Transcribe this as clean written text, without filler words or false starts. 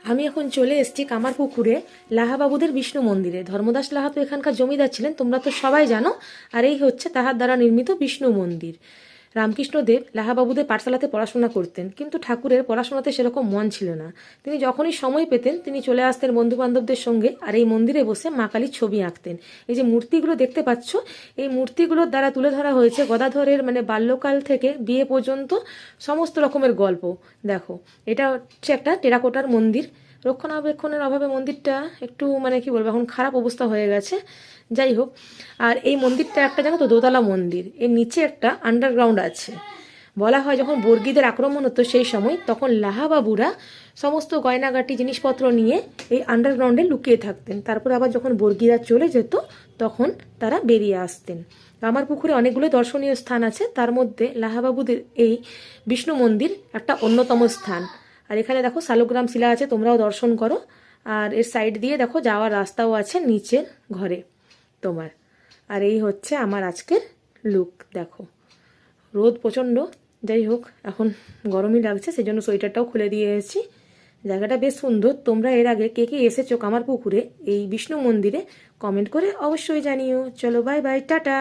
আমি এখন চলে এসেছি কামারপুকুরে লাহাবাবুদের বিষ্ণু মন্দিরে। ধর্মদাস লাহা তো এখানকার জমিদার ছিলেন, তোমরা তো সবাই জানো। আর এই হচ্ছে তাহার দ্বারা নির্মিত বিষ্ণু মন্দির। রামকৃষ্ণদেব লাহাবাবুদের পাঠশালাতে পড়াশোনা করতেন, কিন্তু ঠাকুরের পড়াশোনাতে সেরকম মন ছিল না। তিনি যখনই সময় পেতেন তিনি চলে আসতেন বন্ধু বান্ধবদের সঙ্গে, আর এই মন্দিরে বসে মা কালীর ছবি আঁকতেন। এই যে মূর্তিগুলো দেখতে পাচ্ছ, এই মূর্তিগুলোর দ্বারা তুলে ধরা হয়েছে গদাধরের বাল্যকাল থেকে বিয়ে পর্যন্ত সমস্ত রকমের গল্প। দেখো, এটা হচ্ছে একটা টেরাকোটার মন্দির। রক্ষণাবেক্ষণের অভাবে মন্দিরটা একটু কি বলবো, এখন খারাপ অবস্থা হয়ে গেছে। যাই হোক, আর এই মন্দিরটা একটা জানো তো দোতলা মন্দির। এর নিচে একটা আন্ডারগ্রাউন্ড আছে। বলা হয় যখন বর্গীদের আক্রমণ হতো সেই সময়, তখন লাহাবাবুরা সমস্ত গয়নাগাটি জিনিসপত্র নিয়ে এই আন্ডারগ্রাউন্ডে লুকিয়ে থাকতেন। তারপর আবার যখন বর্গীরা চলে যেত তখন তারা বেরিয়ে আসতেন। কামারপুকুরে অনেকগুলো দর্শনীয় স্থান আছে, তার মধ্যে লাহাবাবুদের এই বিষ্ণু মন্দির একটা অন্যতম স্থান। আর এখানে দেখো শালগ্রাম শিলা আছে, তোমরাও দর্শন করো। আর এর সাইড দিয়ে দেখো যাওয়ার রাস্তাও আছে নিচের ঘরে তোমার। আর এই হচ্ছে আমার আজকের লুক। দেখো, রোদ প্রচণ্ড। যাই হোক, এখন গরমই লাগছে, সেই জন্য সোয়েটারটাও খুলে দিয়ে এসেছি। জায়গাটা বেশ সুন্দর। তোমরা এর আগে কে কে এসেছো কামারপুকুরে এই বিষ্ণু মন্দিরে কমেন্ট করে অবশ্যই জানিও। চলো, বাই বাই, টাটা।